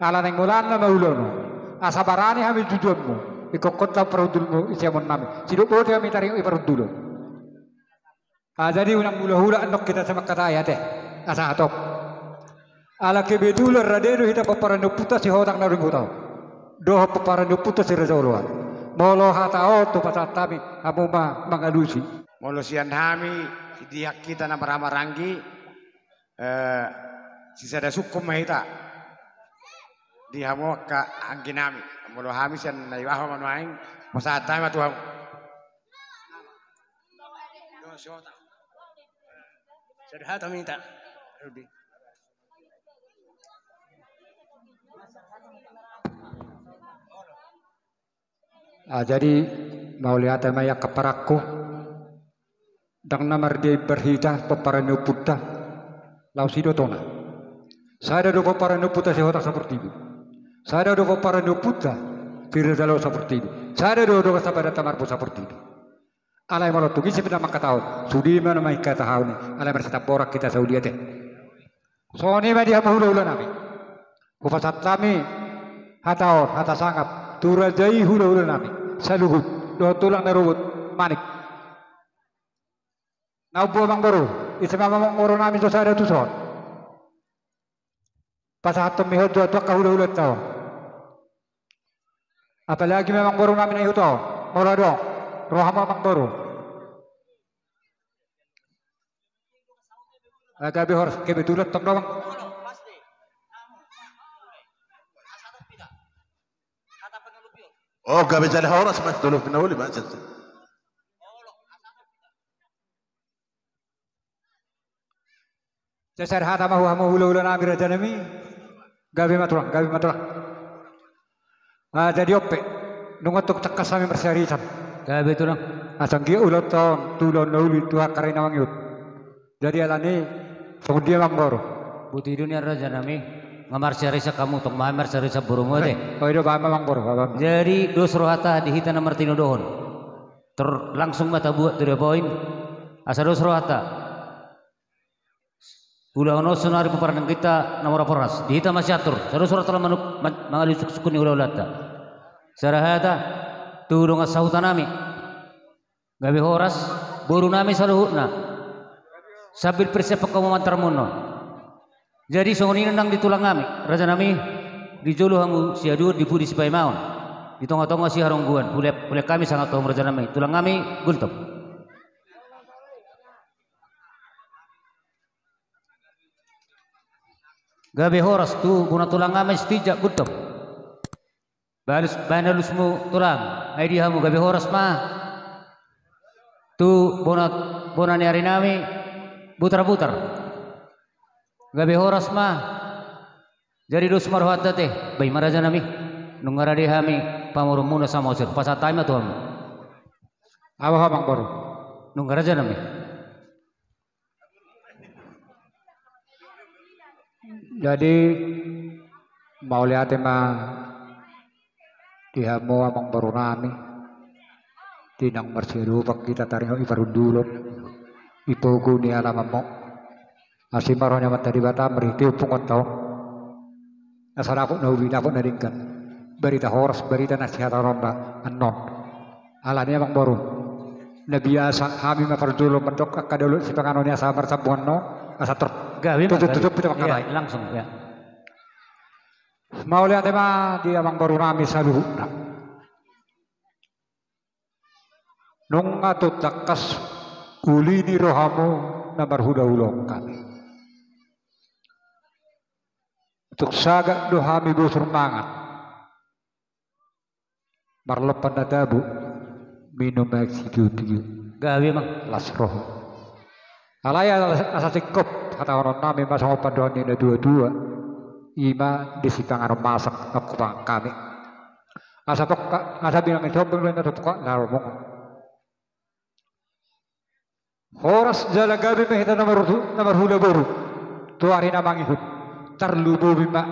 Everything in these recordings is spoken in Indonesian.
Ala neng mulan na maulono. Asabarani kami jujurmu. Ikokot na perudulmu isiamon nami. Sido po kami taring iparudulo. Jadi unang hula-hula anok kita sama kataya teh. Asa atop. Ala kebetulan radeno hita paparano puta si hotak na ring hutaw. Doha paparano puta si rezoluan. Molo hatao to pasatami amuma mangalusi. Molo sian hami diak kita na maramarangi sisa da sukum mahita. Di hamo ka angkinami. Molo hami sian na iwaho manuaing pasatami matuham. Sedhat minta. Rudi. Jadi mau lihat maya keparakku dang namar de berhita peparano puta lau sido tona. Saya ada peparano puta sehotak seperti itu. Saya ada peparano puta firdalau seperti itu. Saya ada doa sabar tamar pun seperti itu. Alai malu tugi sepeda maka tahun. Sudi mana mai kata tahun ni. Alai bersata borak kita Saudi teh. So ni dia mahula-hula nami. Kupasat kami hatau hata sangap. Turajai hula-hula nami. Saluhut. Doa tulang narubut. Manik. Naupo mang baru. Isma mang baru nami tu saya tu son. Pasat temihot doa tuak hula-hula tau. Apalagi memang baru nami na tau. Mula dong. Rohama mang baru. Aga bihor kebetulan tom dong. Oh, gabi jadi horas mas dulu pinahuli macet. Jasar hata mahu hamu hulu-hulu nami raja nami. Gabi matulang. Jadi ope. Nungotok cakas kami berserisan. Gabi itu lang. Asang dia ulat tahun tulon nauli tuha karena wangyut. Jadi alani kemudian mang baru. Buti dunia raja nami. Ngamar serisa kamu tok mamar serisa burung deh. Oh itu bama mang baru. Jadi dos rohata dihita na Martino dohon. Langsung mata buat 3 poin. Asa dos rohata. Ulah ono sonari paparan kita nomor poras. Dihita masih atur. Terus rohata la mangalusuk sukuni ulah ulata. Sarahata tulung asahutan nami. Gabi horas buru nami saluhutna. Sabil persiapan kamu mantar mono. Jadi songoni nang ditulang nami, raja nami dijulu hamu siadur dipudi sipai maun. Di tongga-tongga si harongguan, oleh kami sangat tahu raja nami, tulang nami gultop. Gabe horas tu guna tulang nami setijak gultop. Balusmu tulang, ai dia hamu gabe horas mah. Tu bona ni hari nami butar-butar. Gabi horas mah jadi dos marwata teh bayi maraja nami nungara di hami pamurumuna sama usir pasatay mah tuh apa bang baru nungara aja nami. Jadi mau lihat mah dihamu amang baru nami tinang mersiru pak kita tarik ibaru dulu ipoku ni alamamok Asim marohnya mata di Batam beriti pungot tau. Asal aku nabi aku naringkan. Berita horas berita nasihat ronda anon. Alanya bang baru. Nabi asa kami mafardulu mentok akadulu si penganonnya asa bersambungan no asa ter. Tutup itu makan langsung ya. Mau lihat tema dia bang baru nami saluh. Nung atut takas kulini rohamu namar hula-hulong kami. Untuk sagak dohami busur mangat marlepan nadabu minum eksekutif gawe mang lasroh alaya asa cikop kata orang nami masa ngopan doa ini dua-dua ima disitangan masak aku bang kami asa bilang itu belum ada tukak naromong horas jala gawe mehita nomor hula baru tuari namang ihut terlubu bima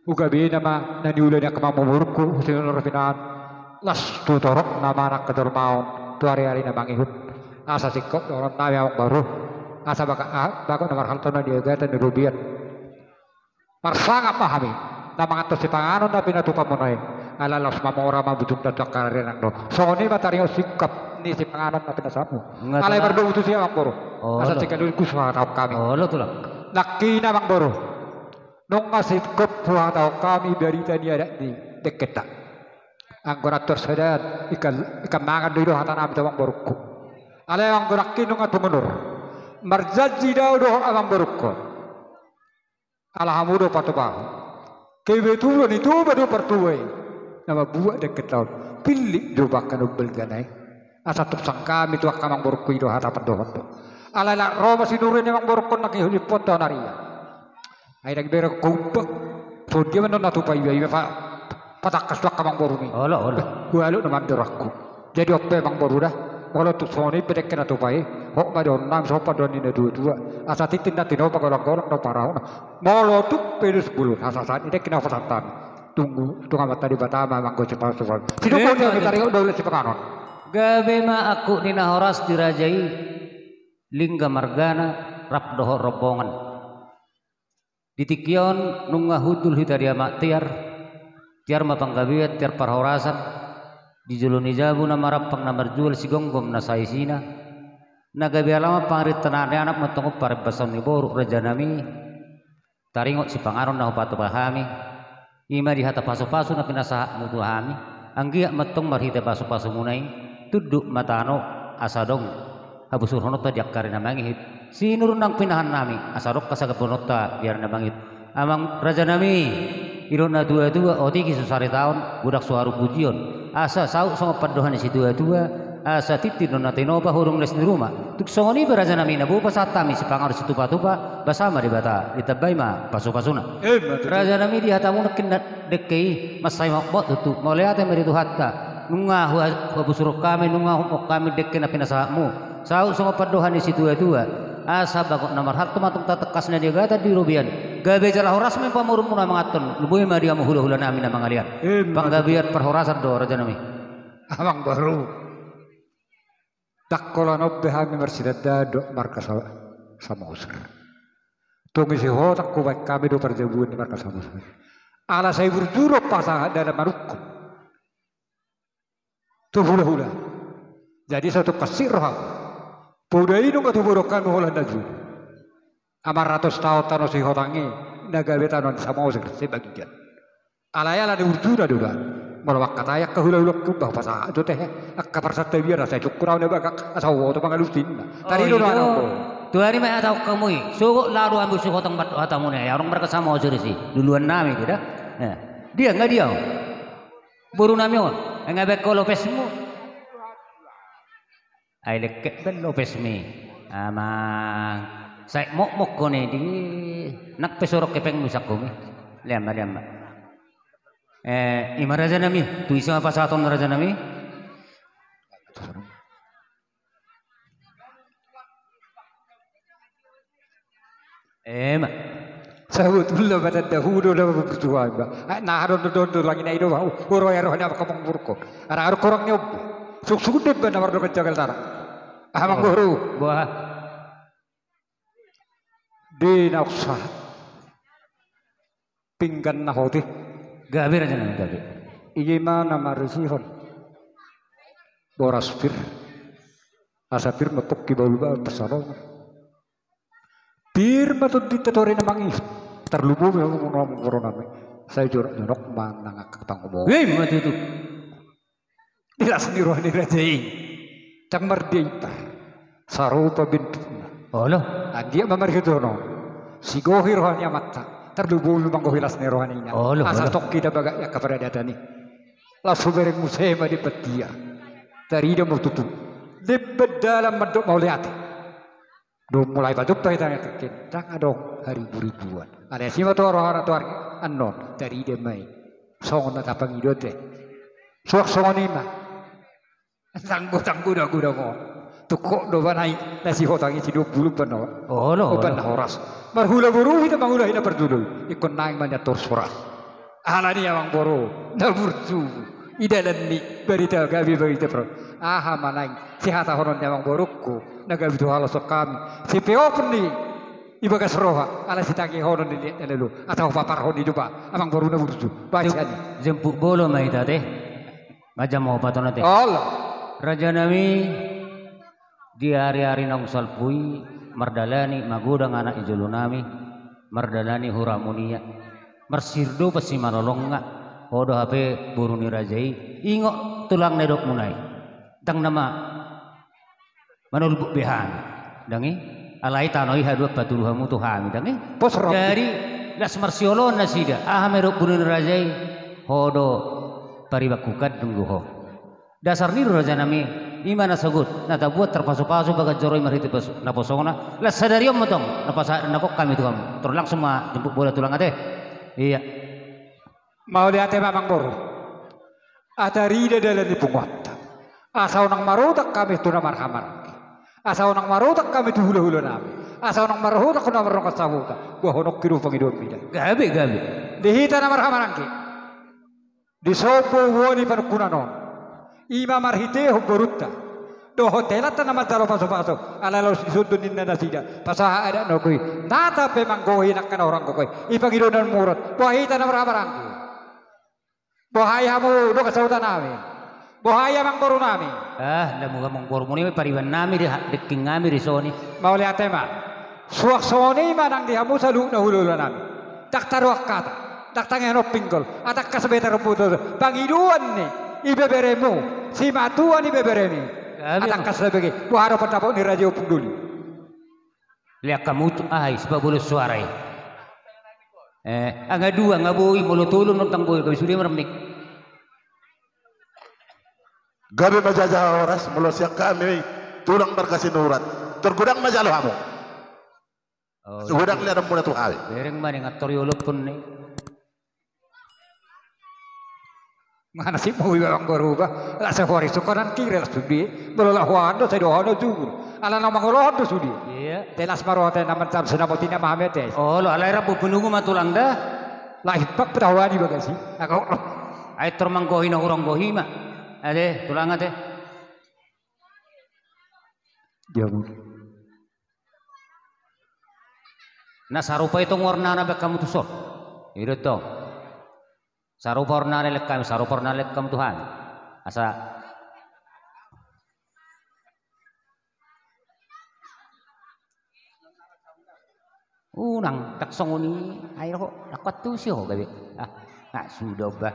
uga bina ma nani ulanya kemamurku sinul rafinan las tutorok nama anak kedor maun tu hari-hari namang ihut asa sikop orang nabi awak baru asa baka nomor haltona dia gata ni rubian marsangap pahami namang ato si panganon na pinatupa mo na eh. Alalos mamora mabudong dadak karinan do. So ni matari sikap ni si panganon na pinasamo. Alay bardo uto siya ang boro. Asa si kalul kuswarap kami. Oh, lo tulang. Laki na mang boro. Nung masikop tao kami berita niya di deketa. Ang gorator sadad ikan mangan dulu hatan ami tawang borokko. Alay ang gorakin nung atumunor. Marjaji daw do ang borokko. Alhamudo patubaho. Kebetulan itu baru pertuai. Nama buat deket tahun. Pilih do bakal ubel ganai. Asa tupsang kami tu akamang borokko itu hatapan dohon do. Alay la Roma sinurin yang borokko nak ihulipot tahun naria. Ay nagbero kumpak. So dia menon natupai iba patakas lah kamang boru ni. Olo. Hualo naman dorakku. Jadi oppe mang boru dah. Kalau tu soni pedek kena tupai. Hok madon nam sopa don ini dua. Asa titin natino pagolong-golong no parau. Molo tu pedus bulu. Asa saat ini kena fasatan. Tunggu mata di Batama manggo cepat soal. Sido ko dia tarik dole si pekanon. Gabe ma aku nina horas dirajai lingga margana rap doho rombongan. Ditikyon nunga hudul hitaria mak tiar mapanggabiat tiar parhorasan dijuluni jabu na marapang na marjual sigonggom na saisina nagabi alama pangrit tanane anak matungop paribasan ni boru raja nami taringot si pangaron na hupato bahami ima dihata paso-paso na pinasaha mutu hami anggiak matong marhita paso-paso munay tuduk matano asadong habusur honota diakari na mangihit sinurun ang pinahan nami asarok kasagabunota biar na bangit amang raja nami iro na dua-dua otiki susari tahun budak suaru pujion asa sau sama padohan si dua-dua asa titin na tinoba hurung les di rumah tuk songoni beraja nami na bupa satami si pangar si tupa-tupa basama di bata ditabay ma paso-pasona raja nami di hatamu nakin dekei masay makbot tutu mauliate meritu hatta nunga huabusuro kami nunga humok kami dekke na pinasamu sau sama padohan si dua-dua asa bakok namar hartu matung tatekas na dia gata di rubian gabe jalah horas men pamurum muna mangaton luboy ma dia mahula-hula nami na mangalian panggabiat perhorasan do raja nami Amang baru takkola nobbe hami marsidada do markas samosir tungi si ho takko baik kami do perjabuan di markas samosir ala saya berjuro pasang dalam marukku tu hula-hula jadi satu kasir roh Pudai nung atu borokan holan daju. Amar ratus tahun tano si hotangi nagabe tanon samosir sebagian. Alaya la diurjuna dula. Malawak katayak kahula-hula kubah pasah do teh akka persata biar saya cukurau ne bagak asawo to pangalusin. Tari do ano. Tu hari mai atau kamu sugo lalu ambil sugo hotang bat hatamu ne orang mereka samosir si duluan nami tidak. Dia enggak dia. Buru nami on. Enggak bekolo pesmu. Ay lekek ben Lopez mi amang say mok ko ni di nak pesorok kepeng musak ko mi liam ima raja nami tu isa apa saton raja nami ma Sahut ulah pada dahulu dah bertuah ba nah haron do lagi na ido uro ya rohnya kapang burko ara korang nyob suk deb na wardo kejagal tara amang guru buah di naksa pinggan na hoti gabe raja nami gabe iya mana marisihon boras fir asapir metuk ki bawa pesawat bir matut ditetori namang is terlubu memang ngomong corona saya jorok manang ketang ngomong mati itu dilas ni rohani rajai camar dia sarupa bintuna Allah dia mamar hidono si gohir rohani mata terlubu memang gohilas ni rohani nya asal tokki da baga ya kepada datani langsung bereng musema di petia dari dia mau tutup di dalam medok mau lihat do mulai batu tanya terkin tak adong hari ribuan ada sih tu orang anon dari dia mai songon na tapang idote sok songoni ma tanggu dah guna mo tukok do banai nasi hotangi si 20 pano open horas marhula buru hina mangula hina berdulu ikon naing manya tor surat alani amang boro na burju idalan ni berita gabi berita pro aha manai si hata horon amang borokku nagabi tu halos kami si peo ni Iba kasroha ala sitangi hono ni lalu atau papar honi juga amang baru na burju baca ni Jemput bolo mai tadi. Macam mau patona teh. Allah Raja nami di hari-hari nang salpui mardalani magudang anak ijulu nami mardalani huramunia mersirdo pasti manolonga hodo hape buruni rajai ingok tulang nedok munai tang nama manulbuk behan dangi alai tanoi hadu patuluhamu tuhami dangi pos rob dari las marsiolon nasida ahamedok buruni rajai hodo paribakukat dungguho dasar ni raja nami imana sagut nata buat terpasu-pasu bagat joroi mariti pas naposona la sadariom motong napasa napok kami tu kamu terus langsung ma jemput bola tulang ate iya mau lihat mamang baru ada rida dalam dipungut asal nang marutak kami tu namar hamar asal nang marutak kami tu hula-hula nami asal nang marutak kuna marong kasabuta gua honok kiru pangidon bida gabe dihita namar hamarangki di sopo woni panukuna non ima marhite hoborutta do hotela ta nama daro paso ala lo sudun ninna nasida pasaha ada no kui nata pe manggohi nakkan orang koi ipangidonan murut bohita namar hamarangki bohayamu do kasauta nami bohaya mang boru nami lamu gamong bormoni pariwan nami di deking ngami di soni mau lihat tema suak soni manang dihamu salu na hulula nami tak taruak kata tak tangan pinggol atak kasabeta ruputo pangiduan ni ibeberemu si matuan ibeberemi atak kasabegi buharo patapok ni radio peduli lihat kamu tu sebab bulu suara angga dua ngabui mulut tulun notang boy kami sudah meremik Gabi majajah horas mulo siak kami tulang berkasih nurat tergudang majalo kamu segudang lihat muda tuh kali bereng mana ngatur yolop pun nih mana sih mau bilang berubah lah sehari sukaran kira lah sudi belolah wando saya doa juga ala nama ngoloh tu sudi iya telas marote nama tam senamotina mahamete oh lo alai rabu penunggu matulang dah lah hipak petawani bagasi aku ay termanggohi na urang gohi ma ade tulang ate dia na sarupa itong warna na ba kamu tusok iro to sarupa warna lek kami sarupa warna lek kamu Tuhan asa unang taksong ni ayo kok nakot tu sih gabi nggak sudah bah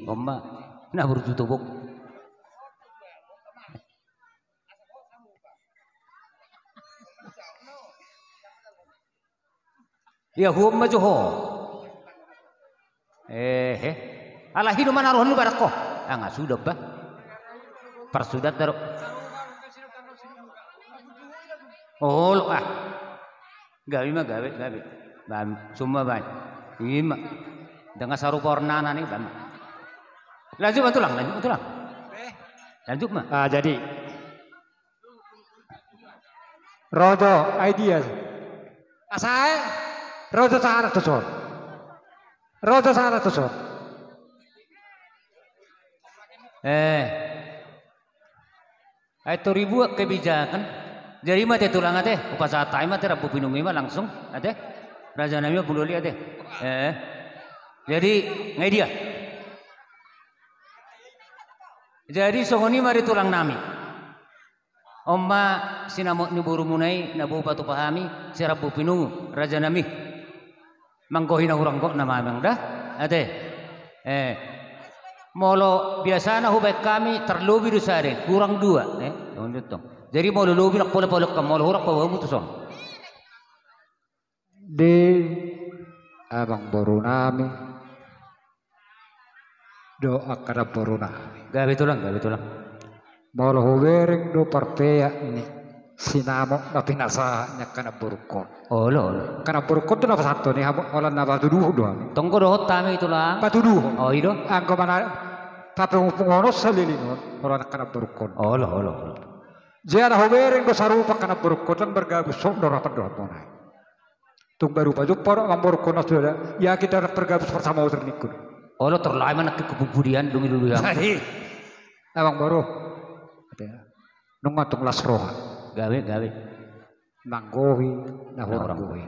oma na berjutubuk ya huwag majuho ala hinuman aruhan lu barak ko nga sudah ba parsudat daro oh gabi semua baik ima dengan sarupa warna nih bam lanjut tulang lanjut mah jadi rodo idea asai rodo sahara tusor itu ribu kebijakan jadi mah tulang ate upasa time ate rabu pinungi mah langsung ate raja nami bululi ate jadi ngai dia jadi songoni mari tulang nami omma sinamot ni buru munai nabu patu pahami si rabu pinungu raja nami mangkohi na urang kok nama memang dah ate molo biasa na hubay kami terlebih dusare kurang dua lanjut dong jadi mau lebih nak pola kamu mau hurak bawa mutuson di abang baru nami doa kada baru nami gawe tulang mau hubereng do parpea ni sinamo na pinasanya kana burukon oh lo kana burukon tu na satu ni olah na batuduh doang tonggo dohot tami tulang batuduh oh ido angko mana tapi pungono salilino olah na kana burukon oh lo jana hubereng do sarupa kana burukon dan bergabung sok do rapat do monai tung baru baju por mamburukon sudah ya kita bergabung bersama uternikun oh lo terlalu mana kebubudian dulu yang abang baru nungatung lasroha gawe manggohi na orang gohi.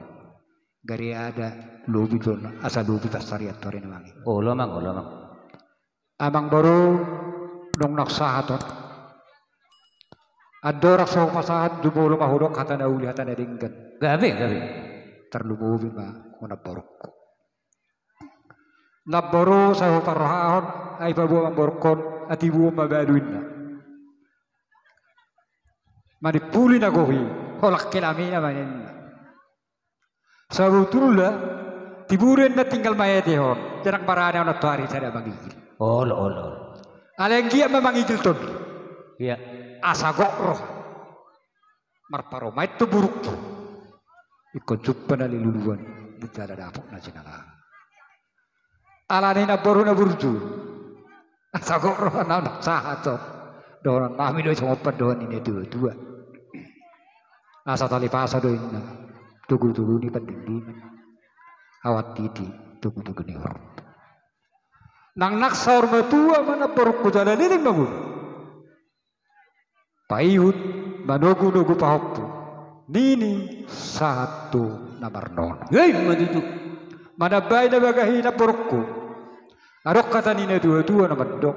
Gari ada lubi ton asa lubi tasariat tore namangi. Oh, lamang, oh, lamang. Amang baru nong naksahaton. Adorak sa pasahat dubolo mahulok hata na uli hata na dinggan. Gabi, gabi. Terlumubi ma kuna borok. Naboro sa parahon ay pabuang borkon at ibu mabaluin na. Manipuli na gohi, holak kilami na manin. Sa butula, tiburin na tinggal mayatihon, janang marana na tuari sa na magigil. Olo, olo. Alenggia mamangigil ton. Iya. Asagok roh. Marparo, may to buruk to. Ikot pa na liluluan, di dapok na sinaka. Alani na boro na burju. Asagok roh na naksahat to. Doon namin doon sa mga doon ini dua-dua. Asa talipasa doon na tugu-tugu ni pandingdingan. Awat titi tugu-tugu ni horm. Nang naksaur matua mana porok ko dala liling magun. Payut manugu-nugu pahokpo. Nini satu na marnon. Hey, matutu. Manabay na bagahi na porok ko. Arok kata ni na dua-dua na mandok.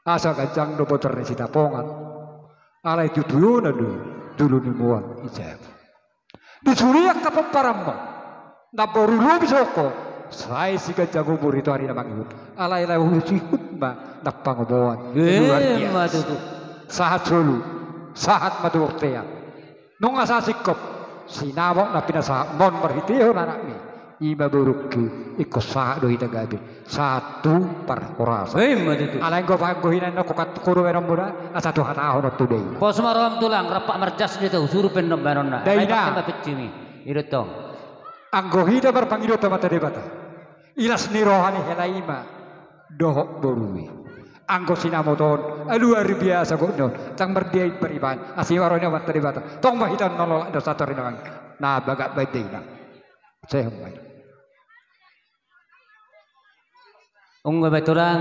Asa kajang do botor ni sitapongan. Alay tutuyo na dulu ni muan ijab. Disuriak ka pamparammo. Naborulo bisoko. Sai si kajang umur itu hari namang ihut. Alay sihut ma napangoboan. Matutu. Sahat sulu. Sahat matuoktean. Nung asasikop. Sinawak na pinasa mon berhitiyo na anak ni. Iba burukku ikut sah doi tagabi satu par oras. Matutu. Alain ko pagguhinan no kukat kuro meron muna satu hatahon at today. Pos maram tulang rapak marjas dito suruh penom baron na. Dayna. Ay pecimi. Irotong. Ang gohida berpangiro mata debata. Ilas ni rohani helaima dohok borui. Anggo sinamoton luar biasa kok non. Tang berdiai beriban asiwaronya mata debata. Tong mahidan nolok do satu rinang. Na bagak baidina. Saya humai. Ungga betulang.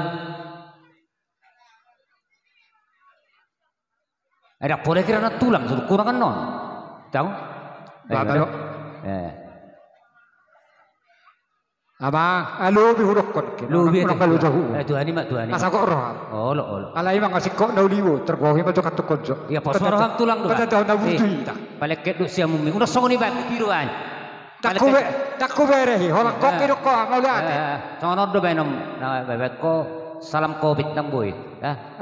Ada boleh kira na tulang suruh kurangan non. Tahu? Babalo. Ama alubi huruk kon. Lubi Kurang kalau jauh. Tuhan mak Tuhan. Asa kok roh. Olo olo. Alai mang asik kok nauliwo tergohi ma katuk konjo. Ya pos maram tulang doa. Pada tahun nawudi ta. Balik ke duk siam mumi. Udah songoni bak biruan. Takku berehi holak kok kiro ko ngauliate. Songon do benom na bebek ko salam covid nang boy.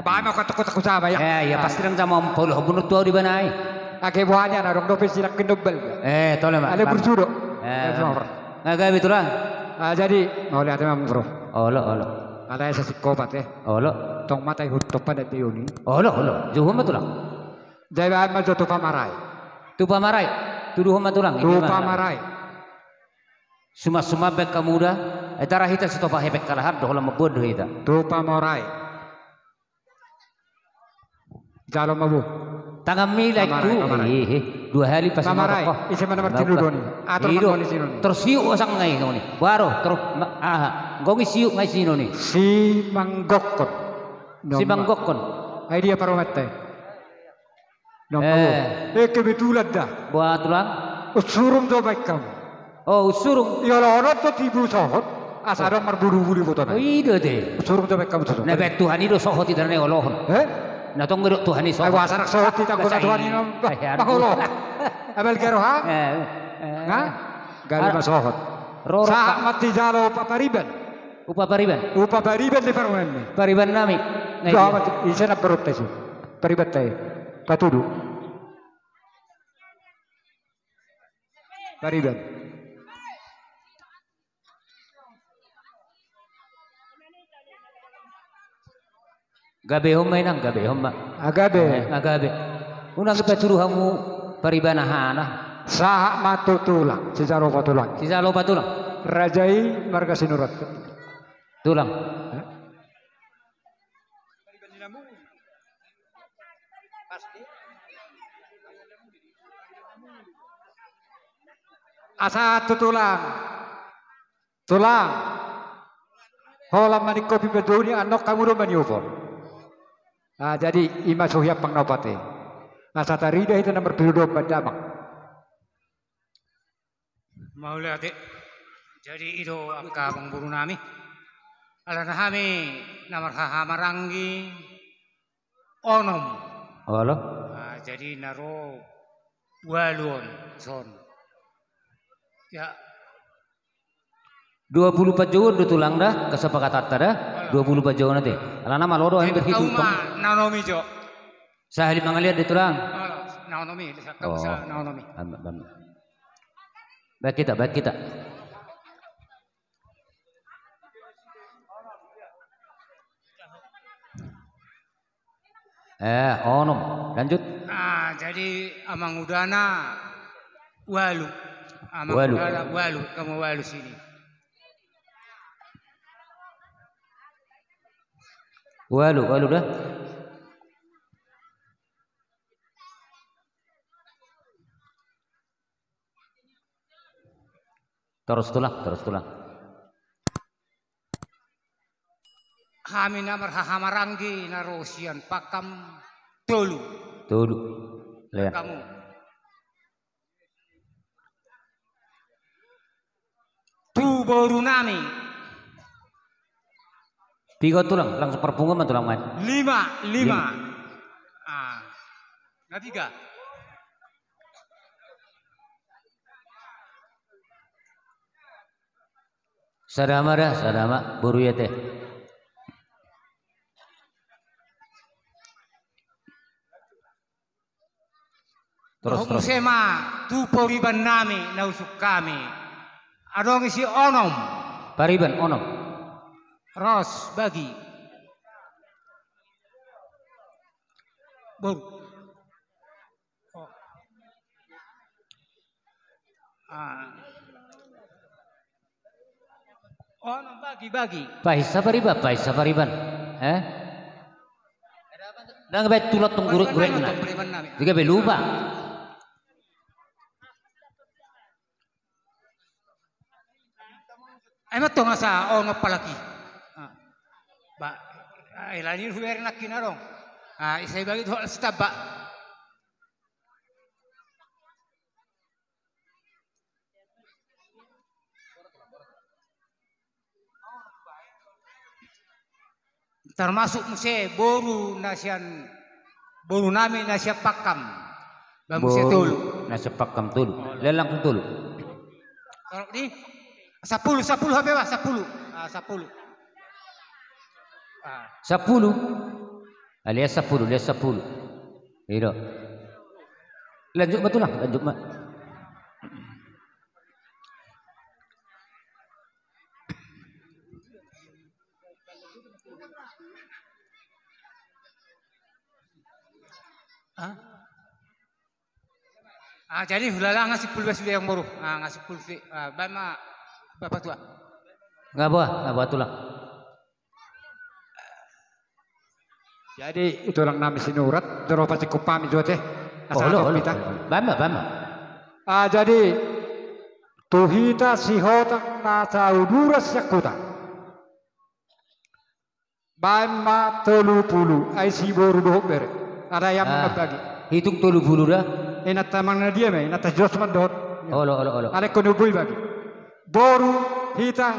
Ba mo katuk sama ya. Ya pasti nang sama puluh bunut tuau di banai. Ake buahnya na rong dope silak kendobel. Tolong mak. Ale bersuro. Ngagai bitulang. Jadi ngauliate mam bro. Olo olo. Ada sa psikopat Olo. Tong matay hutok pa dati yun. Olo olo. Juhum bitulang. Jaya ma joto pamaray. Tu pamarai. Tuduhum bitulang. Tu pamaray. Suma bek kamuda. Etara hita si topa hebek kalahar doh lama bodoh hita. Tu pamaray. Jalo mabu. Tangan milai ku. Dua hari pas pamaray. Isi mana martinu doni. Atur Hidup. mangoni sinoni. Terus siu sang ngai noni. Baru terus gongi siu ngai sinoni. Si manggokon. Si banggokon. Ay dia paromete. Kebetulan dah. Buat tulang. Usurum do baik kamu. Oh usurung. Ya lo tuh tibu sohot. Asarong marburu-buru foto Oh iya deh. Usurum do baik kamu sohot. Nah bet Tuhan itu sohot tidak nih olohon. Nah tong gedok Tuhan itu Ay sohot. wasarak sohot kita guna Tuhan ini. Pakulo. Abel kero ha? Nga? Gali masohot. Saat mati jalo papariban. Upa pariban. Upa pariban di parmen. Pariban nami. Gawat isa na perut tayo. Pariban tayo. Patudu. Pariban. Gabe homai nang gabe homma. Agabe. Agabe. Unang peturu hamu paribanahana. Saat matu tulang. Sejaro patulang. Sisa loba tulang. Rajai marga sinurat. Tulang. Asa tulang. Tulang. Holam manik kopi bedoni anok kamu rumah nyupon. Jadi ima suhya pangnopate. Asa tarida itu nomor biru domba damang. Mau lihat jadi itu angka pengburu nami. Alana kami namar hamarangi onom. Halo. Jadi naro walon son. Ya 20 pajoon do tulang dah kesepakatan dah 20 pajoon nanti. Alana malodo yang berhitung. Naomi jo. Sahli mangaliat di tulang. Naomi, kau sa Naomi. Baik kita. Onom, lanjut. Jadi amang udana walu. Udana walu, kamu walu sini. Walu dah. Terus tulang. Kami namar hamarangi narosian pakam tolu. Lihat. Kamu. Tu baru nami. 3 tulang, langsung perpungan tulang main. 5. Nah 3. Sadama, buru ya teh. Terus. Sema tu poriban nami nausuk kami. Adong isi onom. Pariban onom. Ros bagi. Bor. Onom bagi. Paisa pariban. Nang bet tulot tong gurek na. Diga be lupa. Ay matong sa ono palaki. Ilani huwer na kinarong. Isay bagi hol staba. Termasuk muse boru nami nasya pakam. Bamuse tulu. Nasya pakam tulu. Lelang tulu. Kalau di 10 HP Pak, 10. 10. 10. Alias 10. Itu. Lanjut betul lah, lanjut mak. Jadi hulala ngasih pulsa yang baru, ngasih pulsa, bama bapak tua. Nggak buat tulang. Jadi itu lang namin sinurat, daro pati kupami jote. Bama. Jadi tuhita sihotang nasa uduras yakuta. Bama 30 ay si boru dohok bere. Ada yang bagi. Hitung 30 dah. Inat tamang na dia inat Josman dohot. Olo. Alek konubui bagi. Boru hita.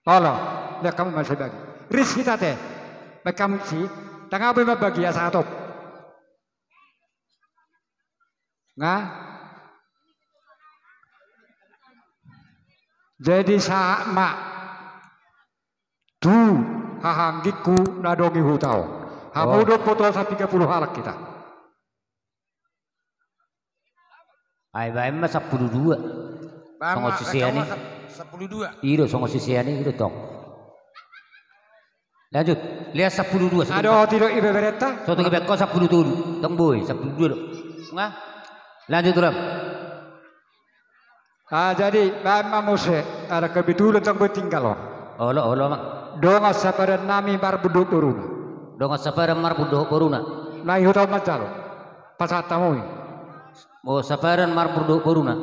Olo, lihat kamu masih bagi. Ris hita teh. Kamu sih, tengah apa bagi ya satu. Nggak? Jadi sama tu hahanggiku nadongi hutau. Hamudo potol sa 30 halak kita. Ay ba mas 12. Songo sisiani. 12. Iro songo sisiani itu tong. Lanjut, lihat 12. Aduh tidak ibe bereta. Soto ke bekko 10 dulu. Tong boy 12. Nggak? Lanjut Ram. Jadi bama muse ada kebetulan tong tinggal. Olo mak. Donga sapada nami barbuduk turun. Donga sapara marbuduk boruna. Nai hutau macalo. Pasatamu. Oh saparan marbuduk boruna.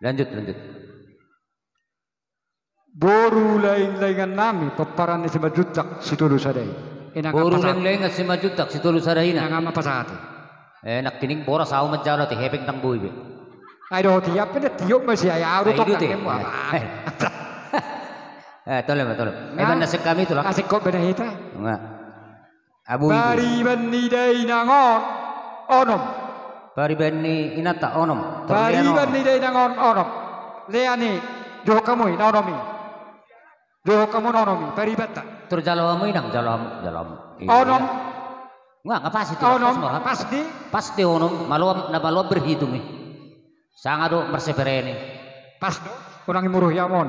Lanjut. Boru lain-laingan nami peparan di sebajutak situlu sadai. Boru lain-laingan sebajutak situlu sadai na. Yang ama pasate. Nak kining boras au menjalo ti hepeng tang bui be. Ai do tiap pen tiup masih ayah Ai tok lu ti. kang mo. Tolong. Eban nasib kami tu lah. Asik kok bena hita. Nga. Abu ibu. Bari bani dai nangon onom. Bari bani inata onom. Bari bani dai nangon onom. Leani jo kamu nonomi. Jo kamu nonomi bari bata. Tur jalawamu inang jalawamu. Onom Nga ngapas itu. onom pasti Pasti onom maluam berhitung ni. Sangado merseperene. pas do orang imuruh yamon.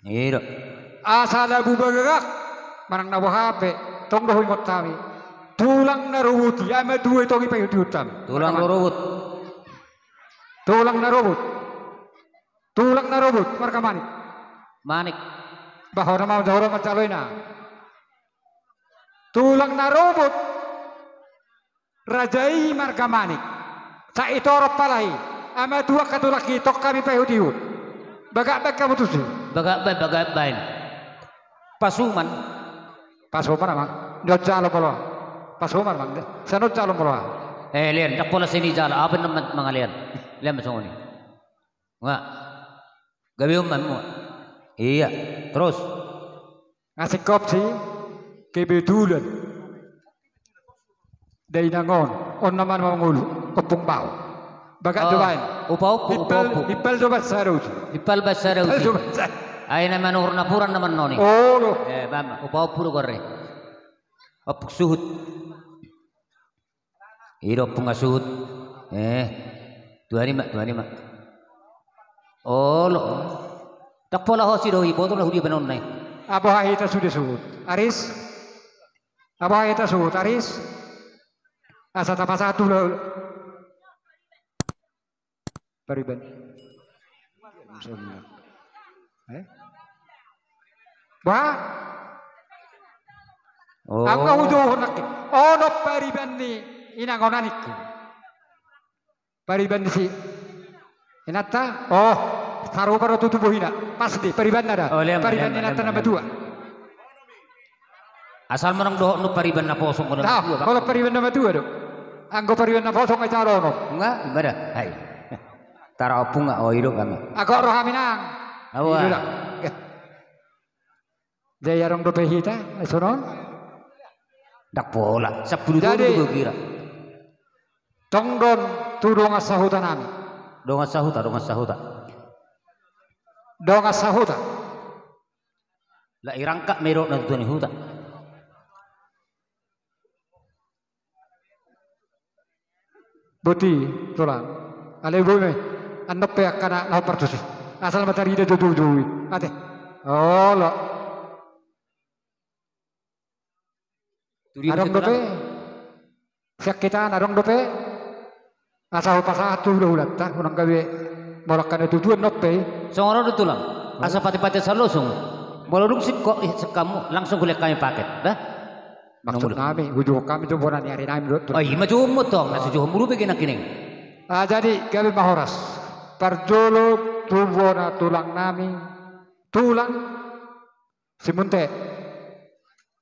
Iya. Asa lagu bagagak manang nawa hape tong doh ingot kami. Tulang narubuti ama dua tongi payu diutam. Tulang lorobut. Tulang narobut marka manik. Manik. Bahwa nama jauh macaloina. Tulang narobut rajai marka manik. Sa itu orang palai. Ama dua katulaki tok kami payu diut. Bagak kamu tuh sih. Bagak bain. Pasuman. Pasuman amang. Dia jalo polo. Pasuman amang. Sanut jalo polo. Lian, tak pola sini jala. Apa nama mangalian? Lian macam ni. Nga. Gabi mo. Iya. Terus. Ngasih kopsi kebetulan dari nangon on naman mangulu opung bau bagat doain Upau. ipal dobat sarut Ipal basara ipal usi. dobat sarut Ay naman urna puran naman noni. oh lo Bama. Upau puro korre. Opuk suhut. Iro punga suhut. Tuhan mak. Oh lo. Tak pola hosi doi botol lah hudi benon nai. apa kita sudah suhut Aris apa kita suhut Aris asa tapa satu lo Pariban Wah Oh. aku udah nak ono pariban ni inangonaniku pariban si inata oh taruh pada tutup hina pasti pariban ada Oh, liam, pariban liam, inata liam, nama liam. dua Asal menang doh nu pariban na posong ko nah na. kalau pariban nama dua dong anggo pariban nama kosong aja ono Nga, ibadah. Hai. Tara opung nga o iro kami. aku roh aminang Awa. Itu lang. Jaya rong dope hita sonon Dak pola. 10 Jadi- dulu kira. tongdon turung asahutan nami Donga sahuta. dong asahutan La irangka mero na tuan huta. Boti tulang. Ale bome. Ando pe akana na partusi. Asal matari ide jojo. Ate. Oh lo. Turi Arong dope. Siak kita arong dope. Asal pasatu udah ulat ta urang gawe molakan itu dua nope. Songoro do tulang. Asa pati-pati salosong. Bolorung sip kok kamu langsung kuliah kami paket. Dah. Maksud kami hujung kami tu bonan hari nami dot. Oh iya maju tong. Nasi juh muru begini kining. Jadi gawe mahoras. Parjolo tubona tulang nami. Tulang simunte.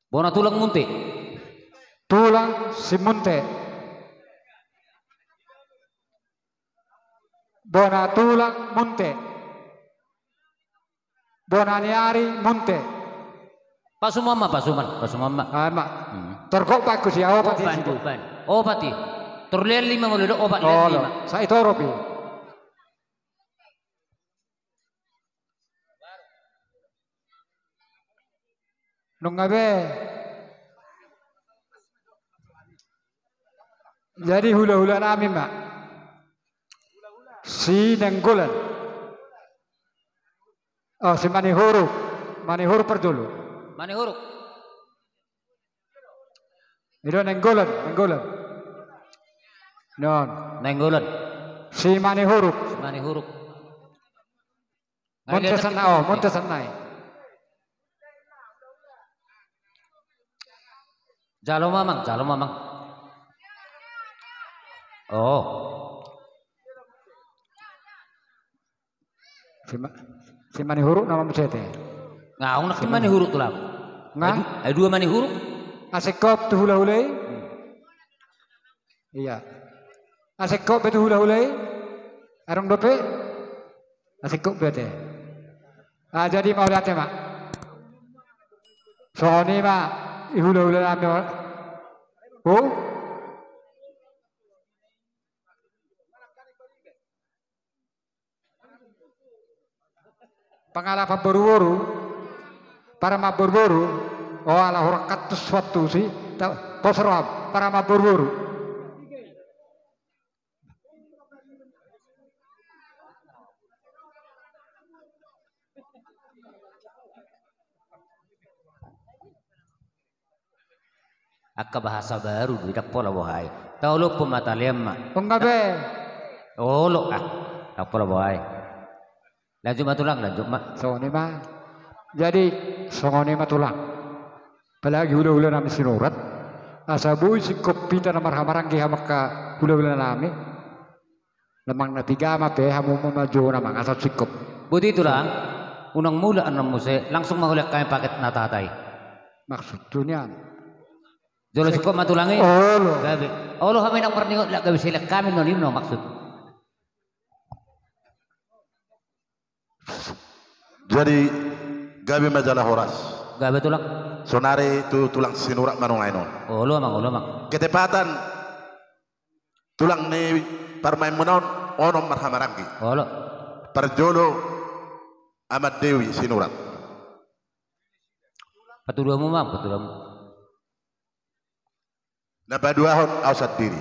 Bona tulang munti. Tulang simunte. Bona tulang munte. Bona niari munte. Pasumama. Ama. Terkok bagus ya obat itu. Obati. Turlian 5 mulut obat Oh, lian 5. saya itu robi. Nungabe. Jadi hula-hula nami mak. Si nenggolan. Oh si manihuru perjulu. Mani huruk. Itu nenggolan. Non. Nenggolan. Si manihuru. Mani huruk. Montesanai. Jalo mamang. Oh. Si manihuru nama musete. Ngaung nak mani huruk tulang. Nga? Ay 2 mani huruk. Asikop tu hula-hulai. Iya. Asik kok betul hula-hulai. Arung dope. Asik kok bete. Jadi mau lihat ya mak. Soalnya mak, hula-hula nami. Oh. Pengalaman buru-buru, para mabur-buru, oh ala orang katus suatu sih, poseram para mabur-buru. Akka bahasa baru tidak pola bohai. Tahu lu pemata lemma. Enggak be. Oh lo tak pola bohai. Lanjut matulang lanjut mak. Soalnya mah, jadi soalnya mah tulang. Apalagi hula-hula nami sinurat. Asabu si kopi tanah marhamarang kiha maka hula-hula nami. Lemang na tiga mah be hamu maju namang asal sikop. Budi tulang. Unang mula anam muse langsung mahulak kami paket natatai. Maksudnya. Jolo sikop matulangi. Oh lo. Gabi. Oh lo kami nang perningot lak gabi sila kami nonim no maksud. Jadi gabi majalah Horas. Gabi tulang. Sonare itu tulang sinurak manong ainon. Oh lo mang. Ketepatan tulang ni parmain menon onom marhamarangki. Oh lo. Perjolo Ahmad Dewi sinurat. Patulamu mang patulamu. Nabaduahon ausat diri.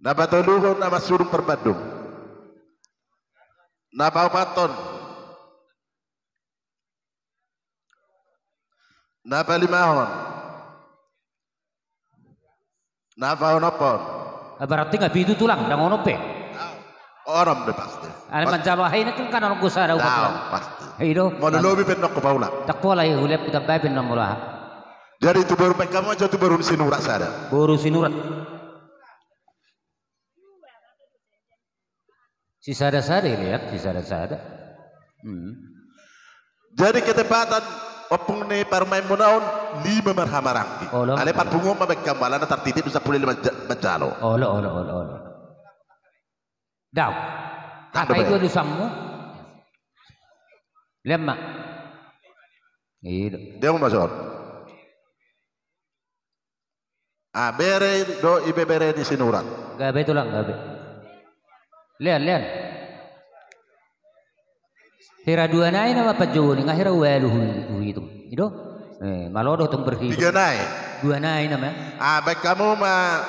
Nabatuluhon nama surung perbadung. Nabapaton. Nabalimahon. Nabaonopon. Berarti nggak bidu tulang dan ngono pe. Orang deh pasti. Ada menjawab ini kan orang gusara upat Tahu tulang. pasti. Hido. Monologi penok ke paula. Tak pola ya hulep kita babin nomor. Jadi itu baru kamu aja itu baru sinurat sada. Boru sinurat. Si sada-sada lihat, si sada-sada. Jadi ketepatan opung ni parmain munaon 5 marhamarangki. Oh, lo. Ale patpungo mabagkam wala na tartitip sa 15 majalo. Olo. Daw. Kata itu di sammu. Lemma. Iya. Dia mo masod. Bere do ibebere di sinurat. Gabe tulang gabe. Lian. Hira dua nai nama pajuni ngahira walu itu. Itu. Malodo tong berhidup. 3 nai. Dua nai nama. Baik kamu ma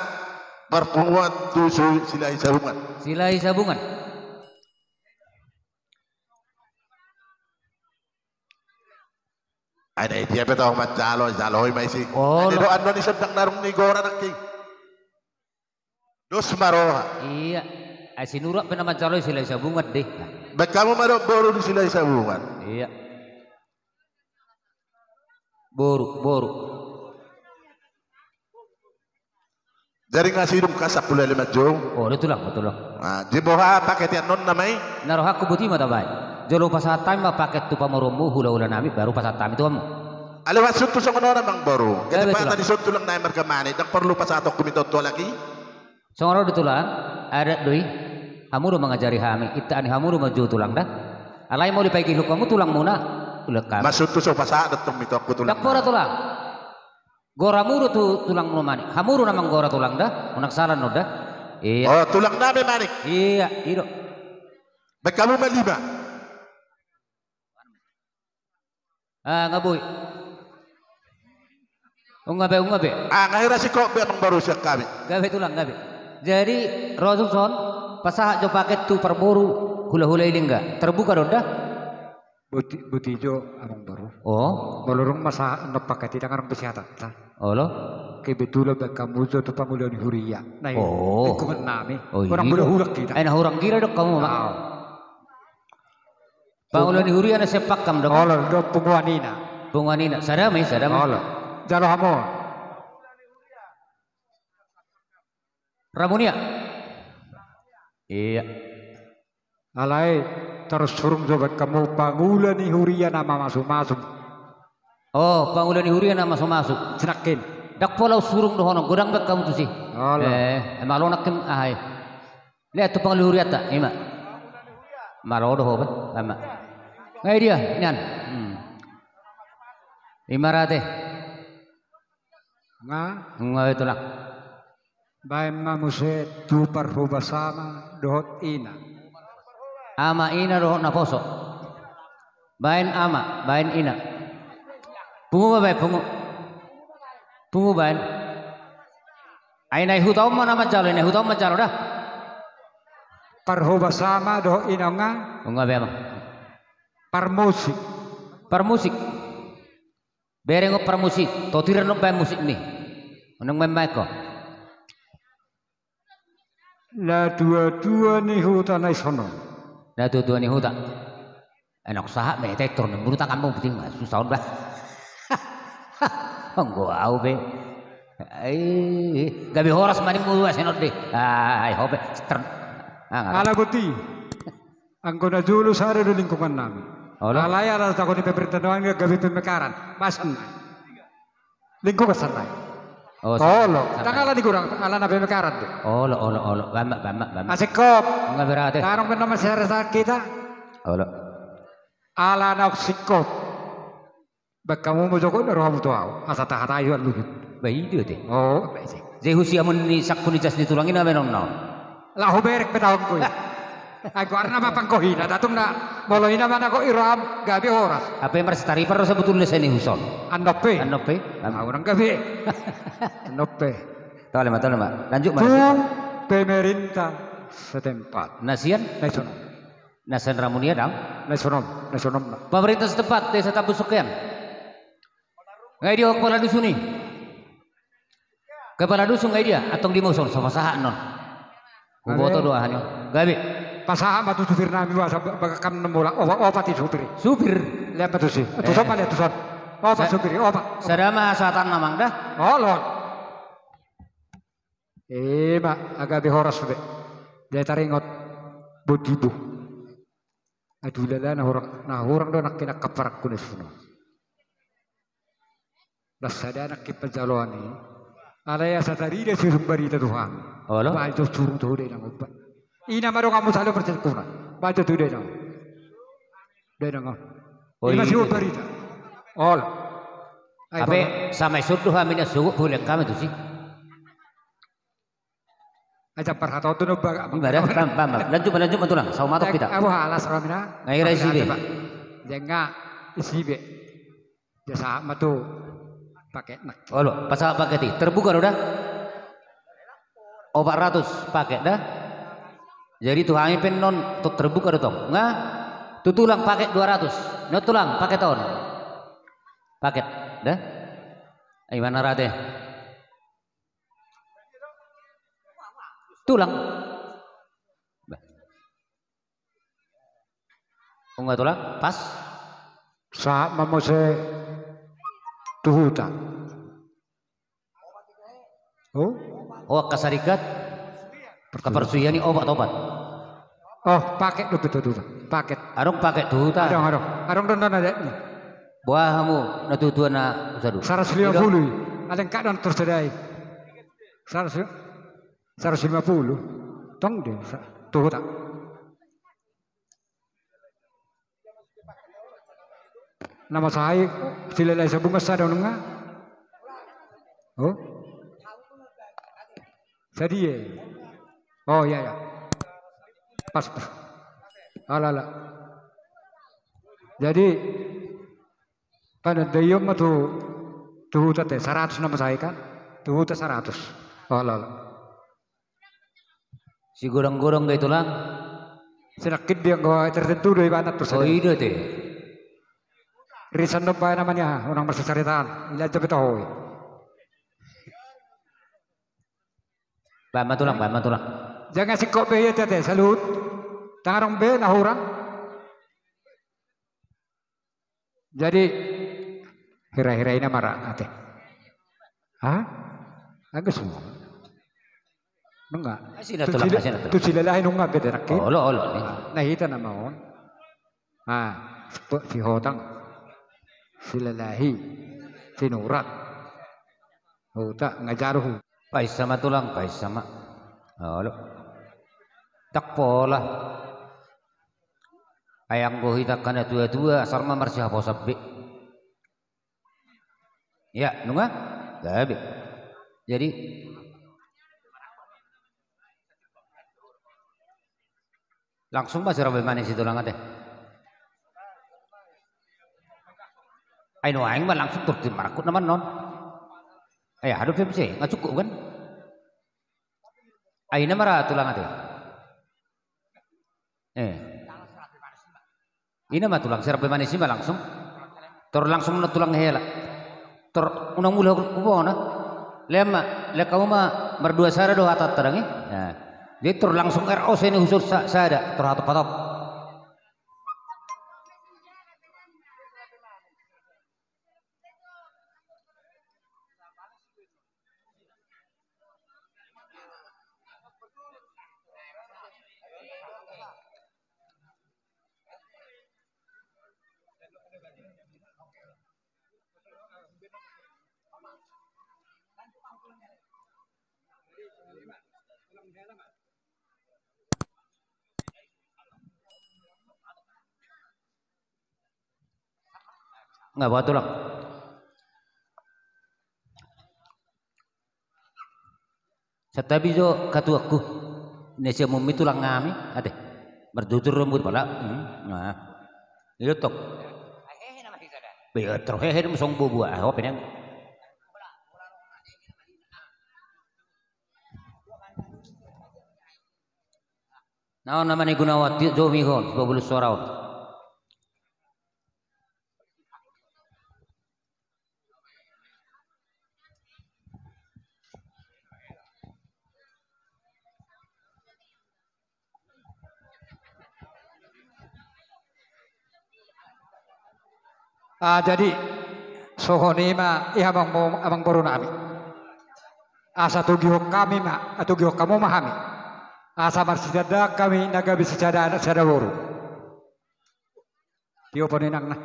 perpunguan tu silai sabungan. Silai sabungan. Ada dia betah mat jalo hoy mai si. Oh, Ada do ando ni sedang narung ni gora nakki. Dos maroha. Iya. Sinurak penama calo silai sabungan deh. Baik kamu ma do boru di silai sabungan. Iya. Boru. Dari ngasih dum kasap pula 5 jong. Oh, betul lah. Di bawah paket yang non namai. Naruh aku buti mata baik. Jolo pasat time paket tu pamoromu hula nami baru pasat time itu kamu. Alewat sutu sa kanora mang boru. Ya, Kaya betul pa tadi sutu lang na markamani. Dak perlu pa sa atok kumito to lagi. Songoro di tulang ada doi. Hamuru mengajari kami. Kita ani hamuru maju tulang dah. Alai mau dipaiki lu kamu tulang muna. Tulak kami. Masutu sa pasa adat tong mito aku tulang. Dak pora tulang. Gora muru tu tulang mani. Hamuru namang gora tulang dah. Unak salan no dah. Iya. Oh tulang namin manik. Iya, itu. Baik kamu malima. Ngaboy. Ungabe. Ngahira si Kobe amang baru siya kami. Gabe tulang gabe. Jadi Rosulson pasah jo paket tu perboru hula-hula ini enggak terbuka doda. Butijo amang baru. Oh. Malurung masa na paket tidak ngarang kesehatan. Oh lo. Kebetulan kamu jo tu pamulian huria. Nah, Oh. ikuman nami. Oh, Orang iya. hulak kita. Nah orang kira dok kamu mak. Pangulan di huria na sepak kam dok. Olah, do punguanina. Bunganina. Sadamai. Olah. Jalo hamo. Ramunia. Iya. Alai terus suruh coba kamu pangulan ni huria nama masuk. Oh, pangulan di huria na masuk. Senakin. dak polau surung dohono godang bek kamu tuh sih. Olo. Malona kim ahai. Lihat tu pengeluriat tak, ima. Malo doho ba, ama. Ngai dia, nyan. Imarate. Nga, Ngai itu lah. bayan mamuse tu parhubasama dohot ina. Ama ina doho na poso. Bain ama, bain ina. Pungu ba pungu. Pungu bain. Ay nai hutaw mo na majalo, nai hutaw majalo dah. Parhubasama dohot ina nga, Unga ba emang. parmusik. Permusik. Bereng permusik. Totiran no ba musik ni. Unang memay ko. La dua-dua ni hutan ay sono. Natutuan ni huta. Enak usaha me tektor nang burutan kamu penting mas susah bah. Engko au be. Gabi horas maning mulu senot deh. Ay hobe. Ala guti. Angko na dulu sa do lingkungan namin. Ola. Alaya ala tako ni pemerintahan nga gabi pemekaran. Masan. Lingkungan sanay. Oh, Olo. Takala ni kurang ala na pemekaran do. olo. Bama. Asikop. Nga berate. Tarong pa naman sa kita. Olo. Ala na sikop. Baka mo mo joko na roha mo to aw. Asa tahatayo at luhit. Bayi dia teh. Oh, besi. Zehusi amun ni sakku ni jas ditulangin na menon naon. La huberek betawag ko. Ako arna mapangkohina. Datum na moloy naman ako iram gabi oras. Apa yang merestari para sebetulnya saya ni huson. Anope. Anope. Orang gabi. Anope. Tole mak. Lanjut Kung mana? pemerintah setempat. Nasian, Nasionom. Nasian Ramunia dang. Nasionom na. Pemerintah setempat desa Tabu Sekian. Ngai dia kepala dusun ni. Kepala dusun ngai dia atong di muson sama saha non. Kuboto doa hanyo. Gabi. Pasaha matu supir nami wasa bagakam nemula opat di supir. Supir. Lihat betul sih. Tusan pa lihat tusan. Opat supir opat. Sadama asatan namang dah. Olon. Ma agak bihoras sudah. Dia taringot bodibu. Aduh lala na orang do nak kena kaparak kunes suno. Dasada nak kipajaloni. Alaya satari dia sumbari Tuhan. Olo. Bajo curung tuh deh nang obat. Ina maro kamu selalu bercakap. Bajo tuh deh nang. Deh nang. Ini masih berita. Ol. Ape sampai suruh hamilnya suruh boleh kami tu sih. Aja perhatian tuh nobar. Gimana? Pam. Lanjut betul lah. Sama matok kita. Aku halas ramina. Ngai rai sibe. Jangan sibe. Jasa matu pakai nak. Olo, pasal pakai ti. Terbuka udah. 400 paket dah. Jadi tuh angin pen non tuh terbuka dong. Nggak? Tuh tulang paket 200. No tulang paket tahun. Paket, dah. Ay mana rade? Tulang. Enggak tulang, pas. Sa mamose tuhuta. Oh? Oh kasarikat. Kepersuian ini obat-obat. Oh, paket betul. Paket. Arong paket tuh ta. Arong don ada ni. Buah kamu natutuan na usadu. 150. Ada yang kadang tersedai. 150. Tong deh. Tuhuta. Nama saya sila sa bunga sa daw nga. Oh? Sadi Oh ya. Pas. Alala. Jadi pada dayong mo tuhuta 100 nama saya kan. Tuhuta 100. Alala. Si gorong-gorong gay tulang. Sinakit dia gawa tertentu dari banat Oh tersedai. iya teh. Risan ba namanya orang bersesaritaan. Ila jabe tahu. Bama tulang. Jangan si kok be tete salut. Tangarong be na orang. Jadi hira-hira ini marah ate. Hah? Agak semua. Enggak. Asina tulang. Tu sila lain nga beda rakit. Olo nih. Nahita na maon. Si Hotang. Sila lahi. Sinurat. Oh tak ngajaruh. Pais sama tulang, pais sama. Halo. Tak pola. Ayang gohita kana tua-tua asal mah marsi hapo sabbe. Ya, nunga? Gabe. Jadi langsung ba sira manis itu lang ate. Ay no aing mah langsung tur di marakut naman non. Ay hadap sih nggak cukup kan? Ay na mara tulang ate. Ini mah tulang sira manis mah langsung. Tur langsung na tulang hela. Tur unang mula ko na. Lema, kamu mah berdua sara do hatat tadangi. Nah, dia tur langsung ROC ini khusus sada tur hatop-hatop. Nggak buat tulang. Setabi jo katuaku Indonesia mumi tulang ngami ade bertutur rambut pala. Nah, itu tok. Biar terhehe musong bubu ah penang. Naon namanya Gunawati jo mihon 20 soraon. Jadi sohoni mah iha abang baru nami. Asa tugihok kami mah atau gihok kamu mahami. Asa marsidada kami naga bisa cada anak sada baru. Tio paninang na.